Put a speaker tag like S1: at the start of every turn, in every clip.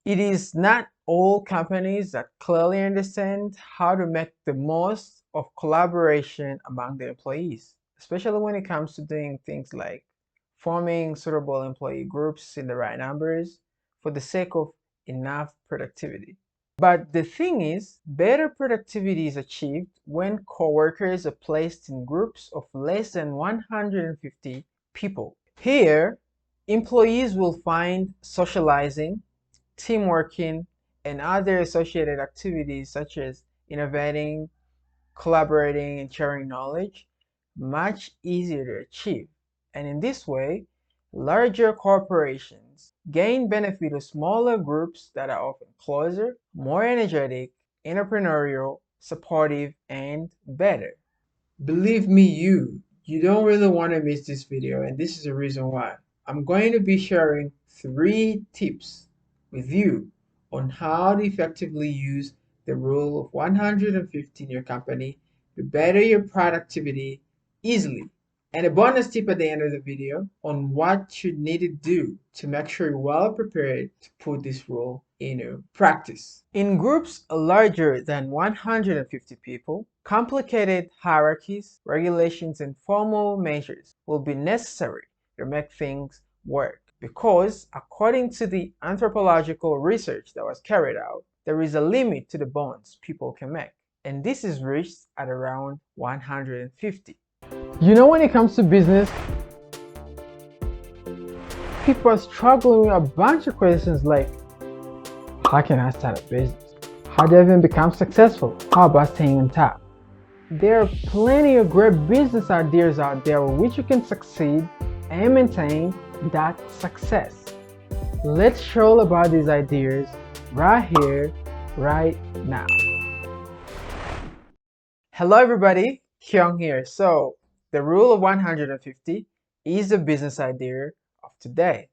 S1: It is not all companies that clearly understand how to make the most of collaboration among the employees, especially when it comes to doing things like forming suitable employee groups in the right numbers for the sake of enough productivity. But the thing is, better productivity is achieved when coworkers are placed in groups of less than 150 people. Here, employees will find socializing, team working, and other associated activities such as innovating, collaborating, and sharing knowledge much easier to achieve. And in this way, larger corporations gain benefit of smaller groups that are often closer, more energetic, entrepreneurial, supportive, and better. Believe me, you don't really want to miss this video, and this is the reason why. I'm going to be sharing 3 tips with you on how to effectively use the rule of 150 in your company to better your productivity easily. And a bonus tip at the end of the video on what you need to do to make sure you're well prepared to put this rule into practice. In groups larger than 150 people, complicated hierarchies, regulations, and formal measures will be necessary to make things work. Because, according to the anthropological research that was carried out, there is a limit to the bonds people can make, and this is reached at around 150. When it comes to business, people are struggling with a bunch of questions like, how can I start a business? How do I even become successful? How about staying on top? There are plenty of great business ideas out there with which you can succeed and maintain that success. Let's share all about these ideas right here, right now. Hello everybody, Hyung here. So, the rule of 150 is the business idea of today.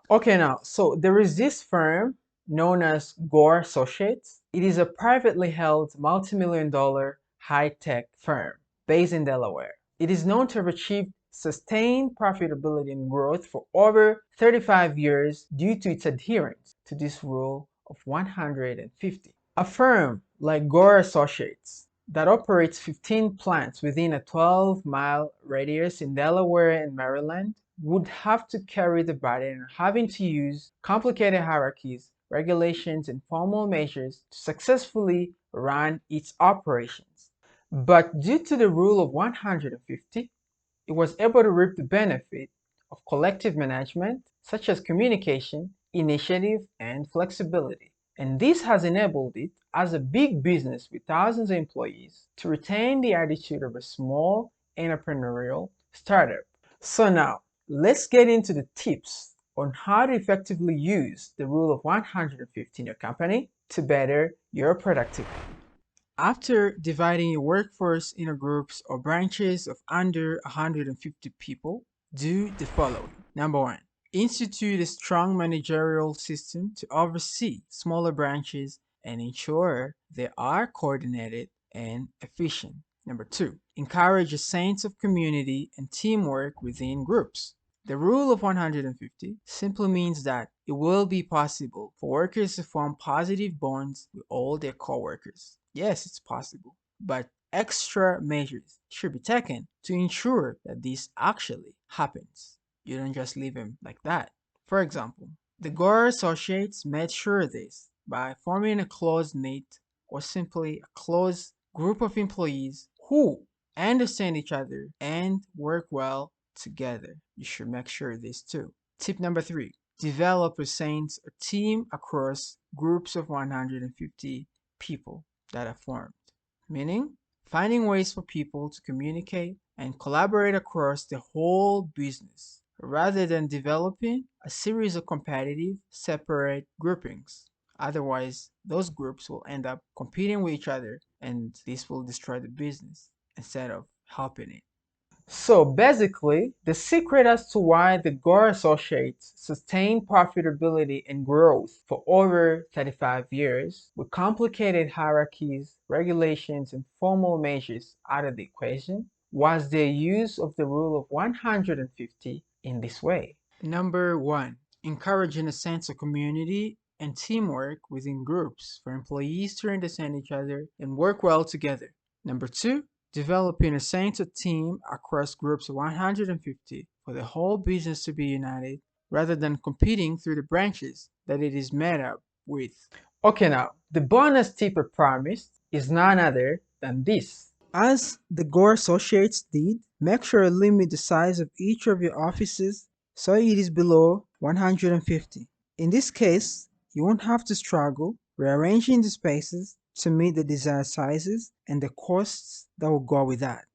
S1: Okay, now, so there is this firm known as Gore Associates. It is a privately held multi-million-dollar high-tech firm based in Delaware. It is known to have achieved sustained profitability and growth for over 35 years due to its adherence to this rule of 150. A firm like Gore Associates that operates 15 plants within a 12-mile radius in Delaware and Maryland would have to carry the burden of having to use complicated hierarchies, regulations, and formal measures to successfully run its operations. But due to the rule of 150, it was able to reap the benefit of collective management, such as communication, initiative, and flexibility. And this has enabled it, as a big business with thousands of employees, to retain the attitude of a small entrepreneurial startup. So now, let's get into the tips on how to effectively use the rule of 150 in your company to better your productivity. After dividing your workforce into groups or branches of under 150 people, do the following. Number 1. Institute a strong managerial system to oversee smaller branches and ensure they are coordinated and efficient. Number 2. Encourage a sense of community and teamwork within groups. The rule of 150 simply means that it will be possible for workers to form positive bonds with all their coworkers. Yes, it's possible, but extra measures should be taken to ensure that this actually happens. You don't just leave them like that. For example, the Gore Associates made sure of this by forming a close-knit or simply a close group of employees who understand each other and work well together. You should make sure of this too. Tip number 3. Develop a sense of team across groups of 150 people that are formed, meaning finding ways for people to communicate and collaborate across the whole business rather than developing a series of competitive, separate groupings. Otherwise, those groups will end up competing with each other, and this will destroy the business instead of helping it. So basically, the secret as to why the Gore Associates sustained profitability and growth for over 35 years with complicated hierarchies, regulations, and formal measures out of the equation was their use of the rule of 150 in this way. Number 1. Encouraging a sense of community and teamwork within groups for employees to understand each other and work well together. Number 2, developing a sense of team across groups of 150 for the whole business to be united rather than competing through the branches that it is made up with. Okay, now, the bonus tip I promised is none other than this. As the Gore Associates did, make sure to limit the size of each of your offices so it is below 150. In this case, you won't have to struggle rearranging the spaces to meet the desired sizes and the costs that will go with that.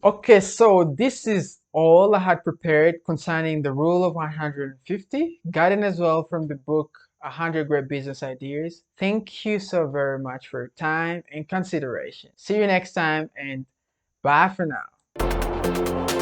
S1: Okay, so this is all I had prepared concerning the rule of 150, gotten as well from the book 100 Great Business Ideas. Thank you so very much for your time and consideration. See you next time, and bye for now.